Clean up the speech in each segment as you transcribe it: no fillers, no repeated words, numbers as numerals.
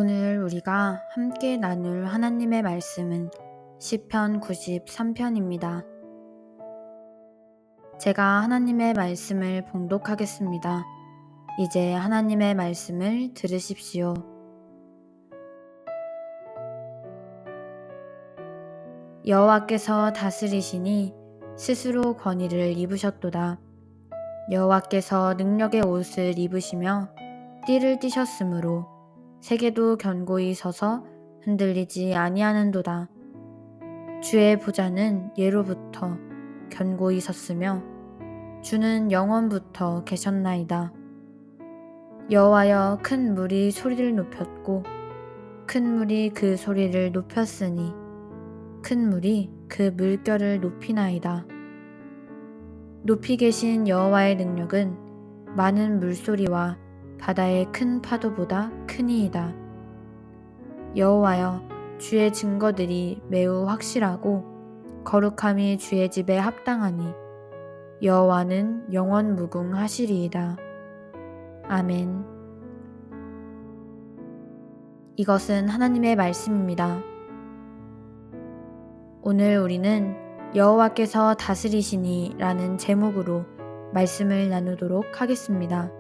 오늘 우리가 함께 나눌 하나님의 말씀은 시편 93편입니다. 제가 하나님의 말씀을 봉독하겠습니다. 이제 하나님의 말씀을 들으십시오. 여호와께서 다스리시니 스스로 권위를 입으셨도다. 여호와께서 능력의 옷을 입으시며 띠를 띠셨으므로 세계도 견고히 서서 흔들리지 아니하는도다. 주의 보좌는 예로부터 견고히 섰으며 주는 영원부터 계셨나이다. 여호와여, 큰 물이 소리를 높였고 큰 물이 그 소리를 높였으니 큰 물이 그 물결을 높이나이다. 높이 계신 여호와의 능력은 많은 물소리와 바다의 큰 파도보다 크니이다. 여호와여, 주의 증거들이 매우 확실하고 거룩함이 주의 집에 합당하니 여호와는 영원 무궁하시리이다. 아멘. 이것은 하나님의 말씀입니다. 오늘 우리는 여호와께서 다스리시니 라는 제목으로 말씀을 나누도록 하겠습니다.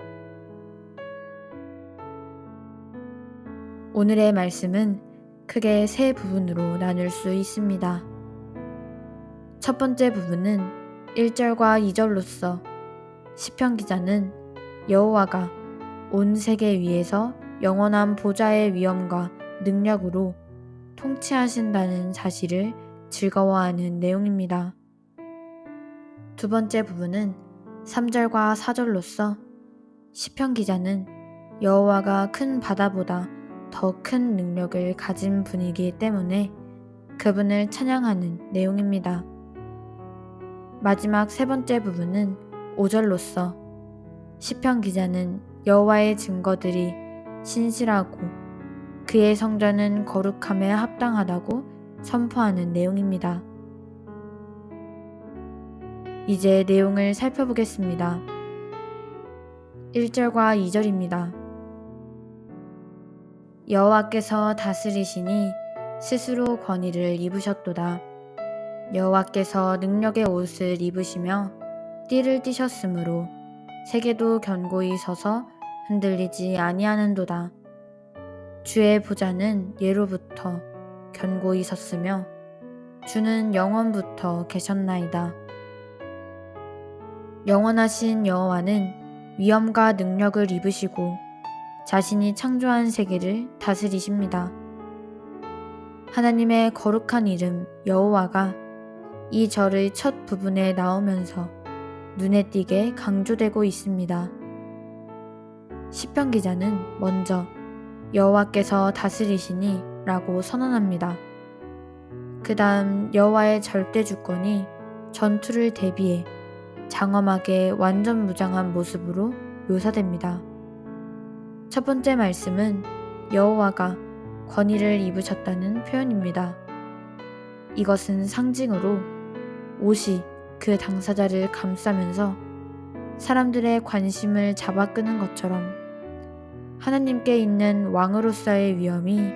오늘의 말씀은 크게 세 부분으로 나눌 수 있습니다. 첫 번째 부분은 1절과 2절로서 시편 기자는 여호와가 온 세계 위에서 영원한 보좌의 위엄과 능력으로 통치하신다는 사실을 즐거워하는 내용입니다. 두 번째 부분은 3절과 4절로서 시편 기자는 여호와가 큰 바다보다 더 큰 능력을 가진 분이기 때문에 그분을 찬양하는 내용입니다. 마지막 세 번째 부분은 5절로서 시편 기자는 여호와의 증거들이 신실하고 그의 성전은 거룩함에 합당하다고 선포하는 내용입니다. 이제 내용을 살펴보겠습니다. 1절과 2절입니다. 여호와께서 다스리시니 스스로 권위를 입으셨도다. 여호와께서 능력의 옷을 입으시며 띠를 띠셨으므로 세계도 견고히 서서 흔들리지 아니하는도다. 주의 보좌는 예로부터 견고히 섰으며 주는 영원부터 계셨나이다. 영원하신 여호와는 위엄과 능력을 입으시고 자신이 창조한 세계를 다스리십니다. 하나님의 거룩한 이름 여호와가 이 절의 첫 부분에 나오면서 눈에 띄게 강조되고 있습니다. 시편 기자는 먼저 여호와께서 다스리시니 라고 선언합니다. 그 다음 여호와의 절대 주권이 전투를 대비해 장엄하게 완전 무장한 모습으로 묘사됩니다. 첫 번째 말씀은 여호와가 권위를 입으셨다는 표현입니다. 이것은 상징으로 옷이 그 당사자를 감싸면서 사람들의 관심을 잡아끄는 것처럼 하나님께 있는 왕으로서의 위엄이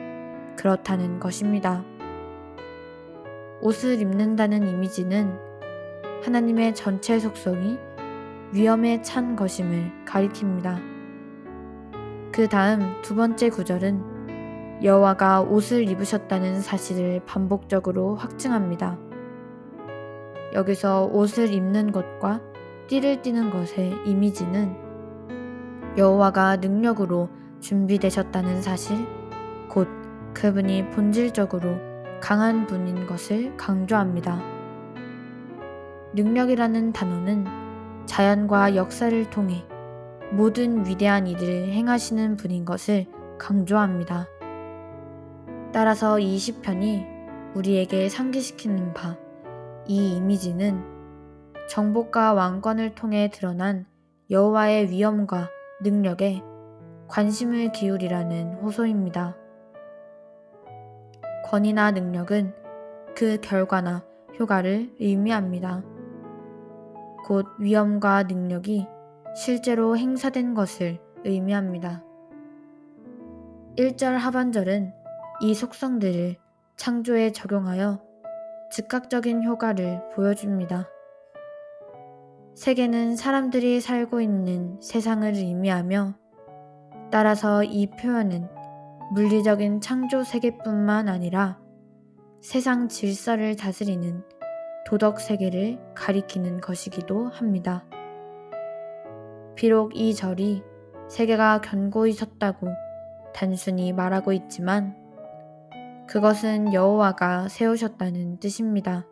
그렇다는 것입니다. 옷을 입는다는 이미지는 하나님의 전체 속성이 위엄에 찬 것임을 가리킵니다. 그 다음 두 번째 구절은 여호와가 옷을 입으셨다는 사실을 반복적으로 확증합니다. 여기서 옷을 입는 것과 띠를 띠는 것의 이미지는 여호와가 능력으로 준비되셨다는 사실, 곧 그분이 본질적으로 강한 분인 것을 강조합니다. 능력이라는 단어는 자연과 역사를 통해 모든 위대한 일을 행하시는 분인 것을 강조합니다. 따라서 이 시편이 우리에게 상기시키는 바, 이 이미지는 정복과 왕권을 통해 드러난 여호와의 위엄과 능력에 관심을 기울이라는 호소입니다. 권위나 능력은 그 결과나 효과를 의미합니다. 곧 위엄과 능력이 실제로 행사된 것을 의미합니다. 1절 하반절은 이 속성들을 창조에 적용하여 즉각적인 효과를 보여줍니다. 세계는 사람들이 살고 있는 세상을 의미하며, 따라서 이 표현은 물리적인 창조 세계뿐만 아니라 세상 질서를 다스리는 도덕 세계를 가리키는 것이기도 합니다. 비록 이 절이 세계가 견고히 섰다고 단순히 말하고 있지만 그것은 여호와가 세우셨다는 뜻입니다.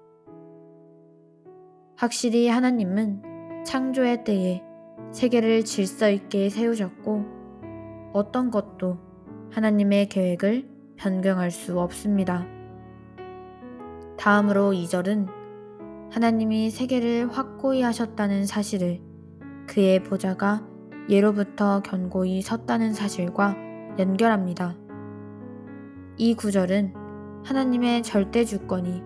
확실히 하나님은 창조의 때에 세계를 질서 있게 세우셨고 어떤 것도 하나님의 계획을 변경할 수 없습니다. 다음으로 2절은 하나님이 세계를 확고히 하셨다는 사실을 그의 보좌가 예로부터 견고히 섰다는 사실과 연결합니다. 이 구절은 하나님의 절대 주권이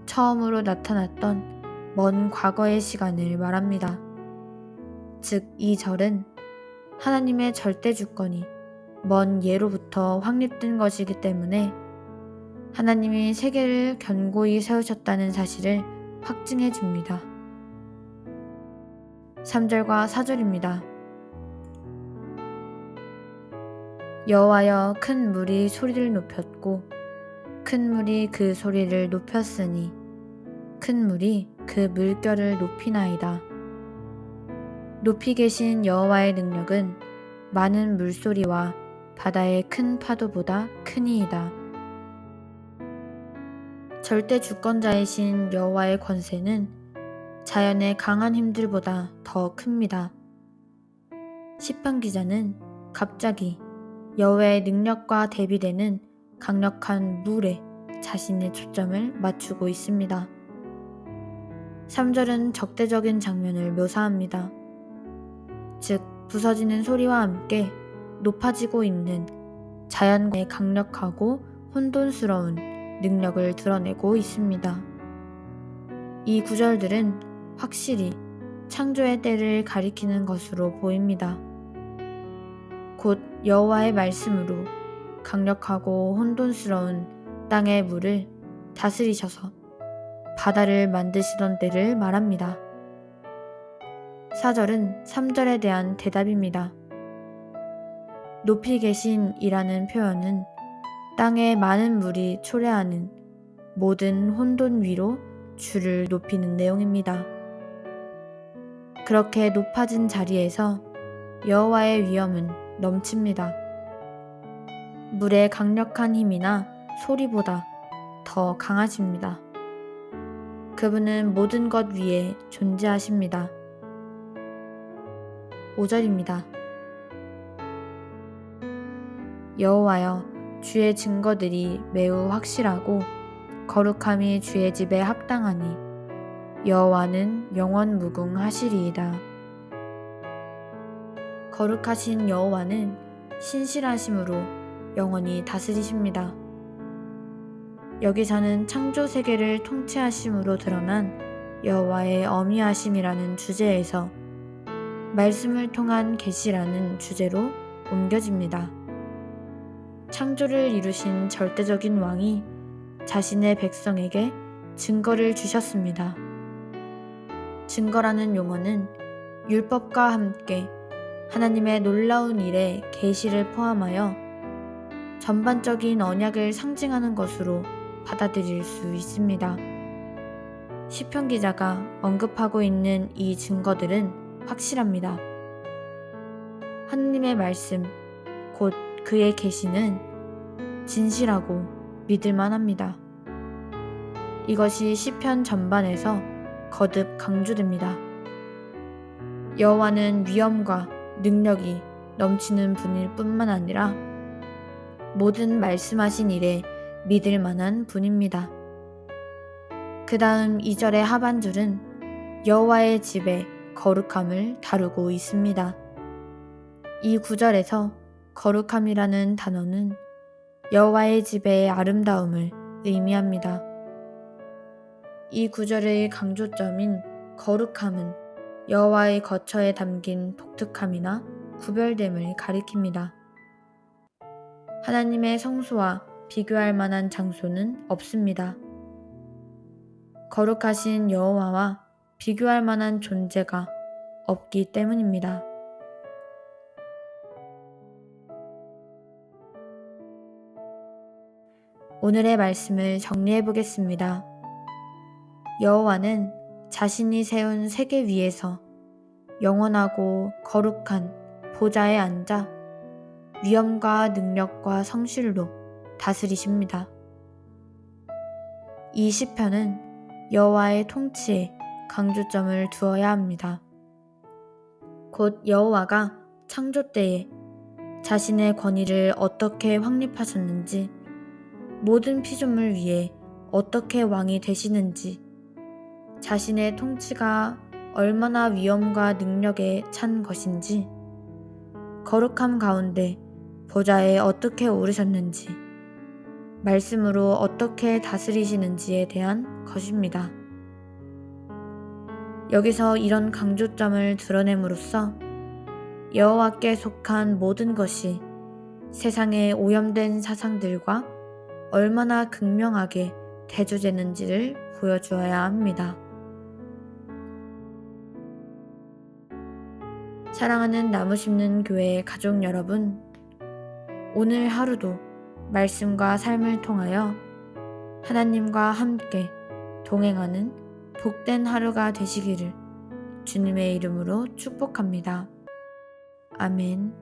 처음으로 나타났던 먼 과거의 시간을 말합니다. 즉, 이 절은 하나님의 절대 주권이 먼 예로부터 확립된 것이기 때문에 하나님이 세계를 견고히 세우셨다는 사실을 확증해 줍니다. 3절과 4절입니다. 여호와여, 큰 물이 소리를 높였고 큰 물이 그 소리를 높였으니 큰 물이 그 물결을 높이나이다. 높이 계신 여호와의 능력은 많은 물소리와 바다의 큰 파도보다 크니이다. 절대 주권자이신 여호와의 권세는 자연의 강한 힘들보다 더 큽니다. 시편 기자는 갑자기 여호와의 능력과 대비되는 강력한 물에 자신의 초점을 맞추고 있습니다. 3절은 적대적인 장면을 묘사합니다. 즉, 부서지는 소리와 함께 높아지고 있는 자연의 강력하고 혼돈스러운 능력을 드러내고 있습니다. 이 구절들은 확실히 창조의 때를 가리키는 것으로 보입니다. 곧 여호와의 말씀으로 강력하고 혼돈스러운 땅의 물을 다스리셔서 바다를 만드시던 때를 말합니다. 4절은 3절에 대한 대답입니다. 높이 계신 이라는 표현은 땅에 많은 물이 초래하는 모든 혼돈 위로 주를 높이는 내용입니다. 그렇게 높아진 자리에서 여호와의 위엄은 넘칩니다. 물의 강력한 힘이나 소리보다 더 강하십니다. 그분은 모든 것 위에 존재하십니다. 5절입니다. 여호와여, 주의 증거들이 매우 확실하고 거룩함이 주의 집에 합당하니 여호와는 영원 무궁하시리이다. 거룩하신 여호와는 신실하심으로 영원히 다스리십니다. 여기서는 창조 세계를 통치하심으로 드러난 여호와의 어미하심이라는 주제에서 말씀을 통한 계시라는 주제로 옮겨집니다. 창조를 이루신 절대적인 왕이 자신의 백성에게 증거를 주셨습니다. 증거라는 용어는 율법과 함께 하나님의 놀라운 일의 계시를 포함하여 전반적인 언약을 상징하는 것으로 받아들일 수 있습니다. 시편 기자가 언급하고 있는 이 증거들은 확실합니다. 하느님의 말씀, 곧 그의 계시는 진실하고 믿을만합니다. 이것이 시편 전반에서 거듭 강조됩니다. 여호와는 위엄과 능력이 넘치는 분일 뿐만 아니라 모든 말씀하신 일에 믿을 만한 분입니다. 그 다음 2절의 하반줄은 여호와의 집의 거룩함을 다루고 있습니다. 이 구절에서 거룩함이라는 단어는 여호와의 집의 아름다움을 의미합니다. 이 구절의 강조점인 거룩함은 여호와의 거처에 담긴 독특함이나 구별됨을 가리킵니다. 하나님의 성소와 비교할 만한 장소는 없습니다. 거룩하신 여호와와 비교할 만한 존재가 없기 때문입니다. 오늘의 말씀을 정리해 보겠습니다. 여호와는 자신이 세운 세계 위에서 영원하고 거룩한 보좌에 앉아 위엄과 능력과 성실로 다스리십니다. 이 시편은 여호와의 통치에 강조점을 두어야 합니다. 곧 여호와가 창조 때에 자신의 권위를 어떻게 확립하셨는지, 모든 피조물 위에 어떻게 왕이 되시는지, 자신의 통치가 얼마나 위엄과 능력에 찬 것인지, 거룩함 가운데 보좌에 어떻게 오르셨는지, 말씀으로 어떻게 다스리시는지에 대한 것입니다. 여기서 이런 강조점을 드러냄으로써 여호와께 속한 모든 것이 세상의 오염된 사상들과 얼마나 극명하게 대조되는지를 보여주어야 합니다. 사랑하는 나무 심는 교회 가족 여러분, 오늘 하루도 말씀과 삶을 통하여 하나님과 함께 동행하는 복된 하루가 되시기를 주님의 이름으로 축복합니다. 아멘.